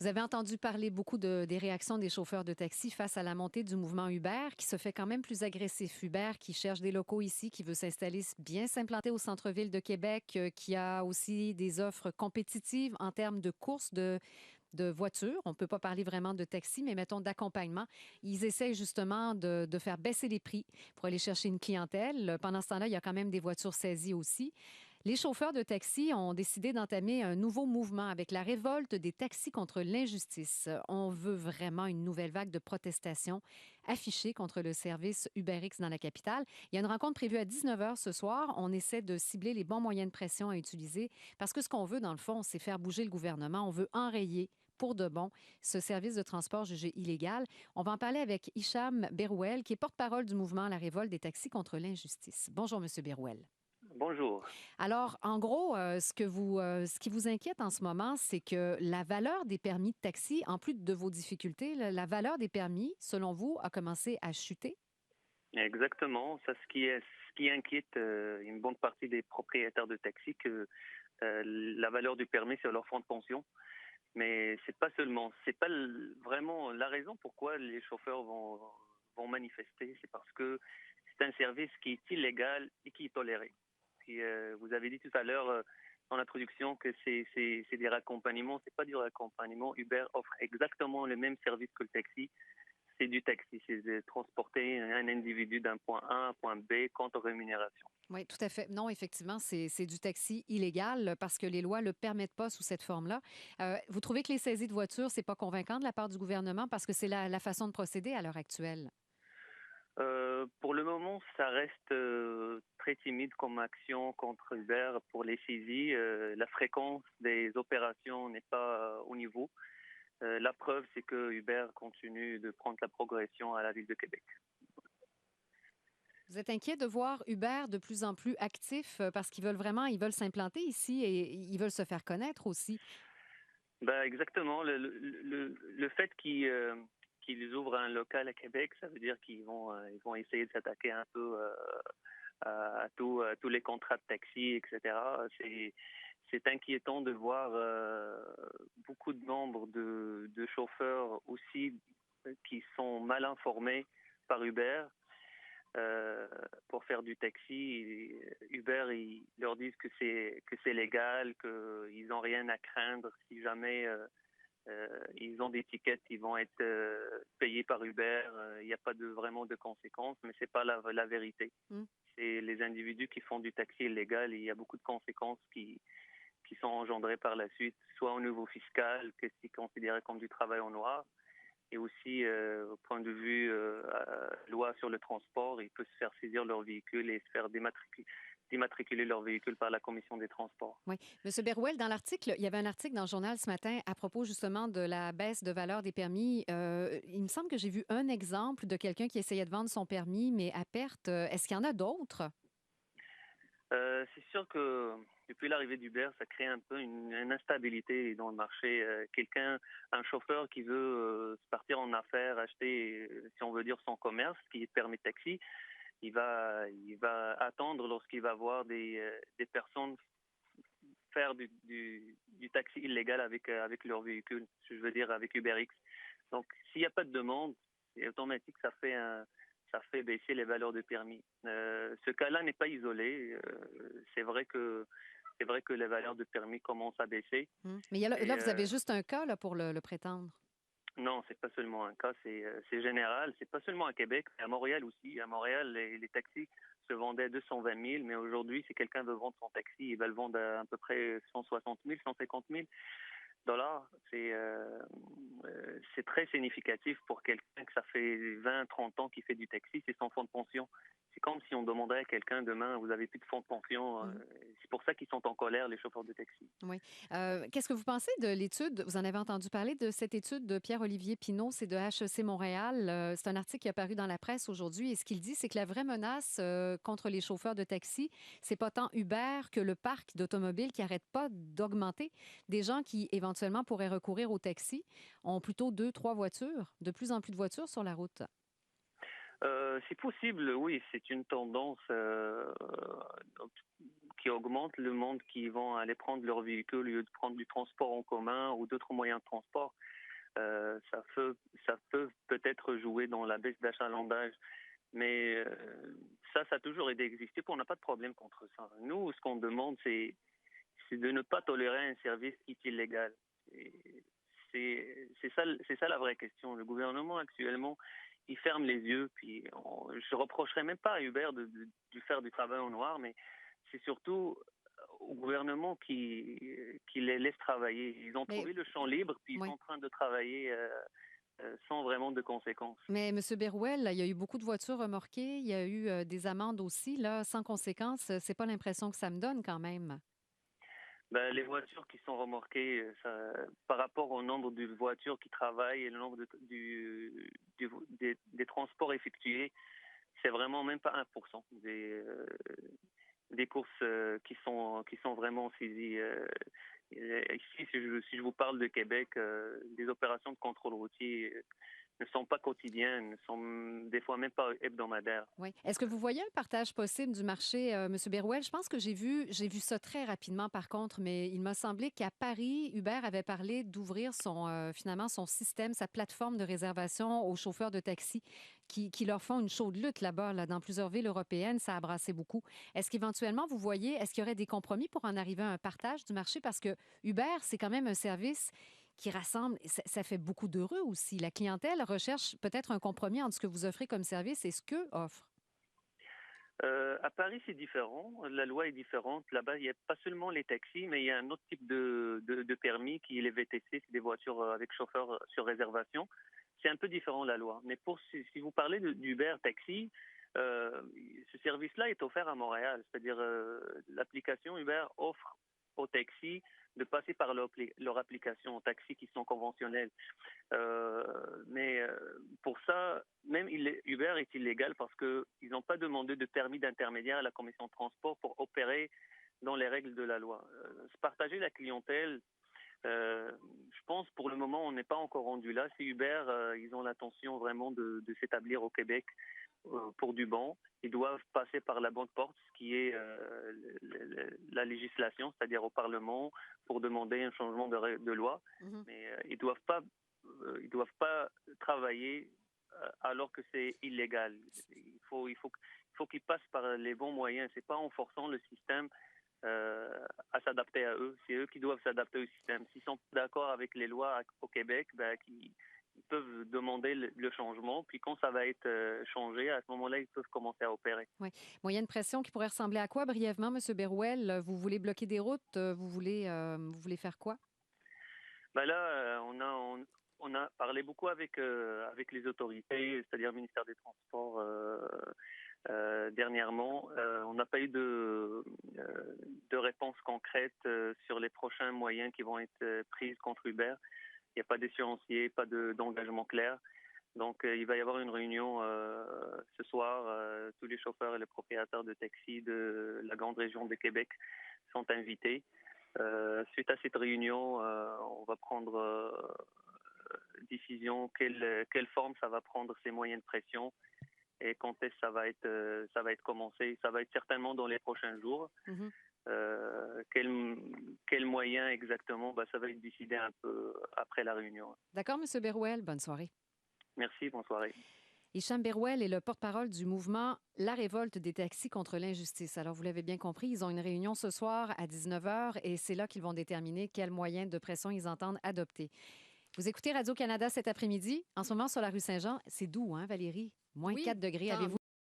Vous avez entendu parler beaucoup des réactions des chauffeurs de taxi face à la montée du mouvement Uber qui se fait quand même plus agressif. Uber qui cherche des locaux ici, qui veut s'installer, bien s'implanter au centre-ville de Québec, qui a aussi des offres compétitives en termes de courses de voitures. On ne peut pas parler vraiment de taxi, mais mettons d'accompagnement. Ils essayent justement de faire baisser les prix pour aller chercher une clientèle. Pendant ce temps-là, il y a quand même des voitures saisies aussi. Les chauffeurs de taxi ont décidé d'entamer un nouveau mouvement avec la révolte des taxis contre l'injustice. On veut vraiment une nouvelle vague de protestations affichée contre le service UberX dans la capitale. Il y a une rencontre prévue à 19 heures ce soir. On essaie de cibler les bons moyens de pression à utiliser parce que ce qu'on veut, dans le fond, c'est faire bouger le gouvernement. On veut enrayer pour de bon ce service de transport jugé illégal. On va en parler avec Hicham Berouel, qui est porte-parole du mouvement La Révolte des taxis contre l'injustice. Bonjour, Monsieur Berouel. Bonjour. Alors, en gros, ce qui vous inquiète en ce moment, c'est que la valeur des permis de taxi, en plus de vos difficultés, la valeur des permis, selon vous, a commencé à chuter? Exactement. Ça, ce qui inquiète une bonne partie des propriétaires de taxis, que la valeur du permis sur leur fonds de pension. Mais c'est pas vraiment la raison pourquoi les chauffeurs vont manifester. C'est parce que c'est un service qui est illégal et qui est toléré. Puis, vous avez dit tout à l'heure en introduction que c'est des raccompagnements. C'est pas du raccompagnement. Uber offre exactement le même service que le taxi. C'est du taxi, c'est de transporter un individu d'un point A à un point B contre rémunération. Oui, tout à fait. Non, effectivement, c'est du taxi illégal parce que les lois ne le permettent pas sous cette forme-là. Vous trouvez que les saisies de voitures, c'est pas convaincant de la part du gouvernement parce que c'est la façon de procéder à l'heure actuelle? Pour le moment, ça reste très timide comme action contre Uber pour les saisies. La fréquence des opérations n'est pas au niveau. La preuve, c'est que Uber continue de prendre la progression à la ville de Québec. Vous êtes inquiet de voir Uber de plus en plus actif parce qu'ils veulent vraiment, ils veulent s'implanter ici et ils veulent se faire connaître aussi. Bah, exactement. Le fait qu'ils ouvrent un local à Québec, ça veut dire ils vont essayer de s'attaquer un peu à tous les contrats de taxi, etc. C'est inquiétant de voir beaucoup de nombres de chauffeurs aussi qui sont mal informés par Uber euh, pour faire du taxi. Uber, ils leur disent que c'est légal, qu'ils n'ont rien à craindre si jamais ils ont des tickets qui vont être payés par Uber. Il n'y a pas vraiment de conséquences, mais c'est pas la vérité. Hmm. C'est les individus qui font du taxi illégal. Et il y a beaucoup de conséquences qui sont engendrées par la suite, soit au niveau fiscal, que c'est considéré comme du travail en noir, et aussi au point de vue loi sur le transport, ils peuvent se faire saisir leur véhicule et se faire dématriculer leur véhicule par la commission des transports. Oui. Monsieur Berouel, dans l'article, il y avait un article dans le journal ce matin à propos justement de la baisse de valeur des permis. Il me semble que j'ai vu un exemple de quelqu'un qui essayait de vendre son permis, mais à perte. Est-ce qu'il y en a d'autres? C'est sûr que depuis l'arrivée d'Uber, ça crée un peu une instabilité dans le marché. Un chauffeur qui veut partir en affaires, acheter, si on veut dire, son commerce, qui est permis de taxi, il va attendre lorsqu'il va voir des personnes faire du taxi illégal avec leur véhicule, je veux dire avec UberX. Donc, s'il n'y a pas de demande, c'est automatique, ça fait baisser les valeurs de permis. Ce cas-là n'est pas isolé. C'est vrai que les valeurs de permis commencent à baisser. Hmm. Mais là, Et vous avez juste un cas là, pour le prétendre. non, c'est pas seulement un cas, c'est général. C'est pas seulement à Québec, mais à Montréal aussi. À Montréal, les taxis se vendaient 220 000, mais aujourd'hui, si quelqu'un veut vendre son taxi, il va le vendre à peu près 160 000, 150 000 dollars. C'est très significatif pour quelqu'un que ça fait 20, 30 ans qu'il fait du taxi, c'est son fonds de pension. C'est comme si on demanderait à quelqu'un demain, vous avez plus de fonds de pension. Hmm. C'est pour ça qu'ils sont en colère, les chauffeurs de taxi. Oui. Qu'est-ce que vous pensez de l'étude? Vous en avez entendu parler de cette étude de Pierre-Olivier Pinault, c'est de HEC Montréal. C'est un article qui est paru dans la presse aujourd'hui et ce qu'il dit, c'est que la vraie menace contre les chauffeurs de taxi, c'est pas tant Uber que le parc d'automobiles qui arrête pas d'augmenter. Des gens qui éventuellement pourraient recourir au taxi ont plutôt deux, trois voitures, de plus en plus de voitures sur la route. C'est possible, oui, c'est une tendance qui augmente, le monde qui vont aller prendre leur véhicule au lieu de prendre du transport en commun ou d'autres moyens de transport. Ça peut peut-être jouer dans la baisse d'achalandage. Mais ça a toujours existé, puis on n'a pas de problème contre ça. Nous, ce qu'on demande, c'est de ne pas tolérer un service qui est illégal. Et c'est ça la vraie question. Le gouvernement actuellement, il ferme les yeux, puis je reprocherais même pas à Uber de faire du travail au noir, mais c'est surtout au gouvernement qui les laisse travailler. Ils ont Mais trouvé le champ libre, puis ils sont oui. en train de travailler sans vraiment de conséquences. Mais M. Berouel, là, il y a eu beaucoup de voitures remorquées, il y a eu des amendes aussi, là, sans conséquence. C'est pas l'impression que ça me donne quand même. Ben, les voitures qui sont remorquées, par rapport au nombre de voitures qui travaillent et le nombre des transports effectués, c'est vraiment même pas 1% des courses qui sont vraiment saisies. Ici, si je vous parle de Québec, les opérations de contrôle routier ne sont pas quotidiennes, ne sont des fois même pas hebdomadaires. Oui. Est-ce que vous voyez un partage possible du marché, M. Berouel? Je pense que j'ai vu ça très rapidement, par contre, mais il m'a semblé qu'à Paris, Uber avait parlé d'ouvrir finalement son système, sa plateforme de réservation aux chauffeurs de taxi qui leur font une chaude lutte là-bas, là, dans plusieurs villes européennes. Ça a brassé beaucoup. Est-ce qu'éventuellement, vous voyez, est-ce qu'il y aurait des compromis pour en arriver à un partage du marché? Parce que Uber, c'est quand même un service qui rassemble, ça fait beaucoup d'heureux aussi. La clientèle recherche peut-être un compromis entre ce que vous offrez comme service et ce qu'eux offrent. À Paris, c'est différent. La loi est différente. Là-bas, il n'y a pas seulement les taxis, mais il y a un autre type de permis qui est les VTC, c'est des voitures avec chauffeur sur réservation. C'est un peu différent la loi. Mais si vous parlez d'Uber Taxi, ce service-là est offert à Montréal. C'est-à-dire l'application Uber offre aux taxis de passer par leur application aux taxis qui sont conventionnels. Mais pour ça, même Uber est illégal parce qu'ils n'ont pas demandé de permis d'intermédiaire à la commission de transport pour opérer dans les règles de la loi. Se partager la clientèle, je pense pour le moment, on n'est pas encore rendu là. C'est Uber, ils ont l'intention vraiment de s'établir au Québec pour du bon. Ils doivent passer par la bonne porte, ce qui est la législation, c'est-à-dire au Parlement, pour demander un changement de loi. Mhm. Mais ils doivent pas travailler alors que c'est illégal. Il faut qu'ils passent par les bons moyens. C'est pas en forçant le système à s'adapter à eux. C'est eux qui doivent s'adapter au système. S'ils sont d'accord avec les lois au Québec, ben, ils peuvent demander le changement. Puis quand ça va être changé, à ce moment-là, ils peuvent commencer à opérer. Oui. Moyenne pression qui pourrait ressembler à quoi, brièvement, M. Berouel? Vous voulez bloquer des routes? Vous voulez faire quoi? Ben là, on a parlé beaucoup avec les autorités, c'est-à-dire le ministère des Transports dernièrement. On n'a pas eu de réponse concrète sur les prochains moyens qui vont être pris contre Uber. Il n'y a pas d'échéancier, pas d'engagement clair. Donc, il va y avoir une réunion ce soir. Tous les chauffeurs et les propriétaires de taxis de la grande région de Québec sont invités. Suite à cette réunion, on va prendre décision quelle forme ça va prendre ces moyens de pression et quand est-ce que ça va être commencé. Ça va être certainement dans les prochains jours. Mhm. Quel moyen exactement, ça va être décidé un peu après la réunion. D'accord, M. Berouel. Bonne soirée. Merci, bonne soirée. Hicham Berouel est le porte-parole du mouvement La Révolte des taxis contre l'injustice. Alors, vous l'avez bien compris, ils ont une réunion ce soir à 19 h et c'est là qu'ils vont déterminer quels moyens de pression ils entendent adopter. Vous écoutez Radio-Canada cet après-midi. En ce moment, sur la rue Saint-Jean, c'est doux, hein, Valérie? -4 Oui, degrés. tant Avez-vous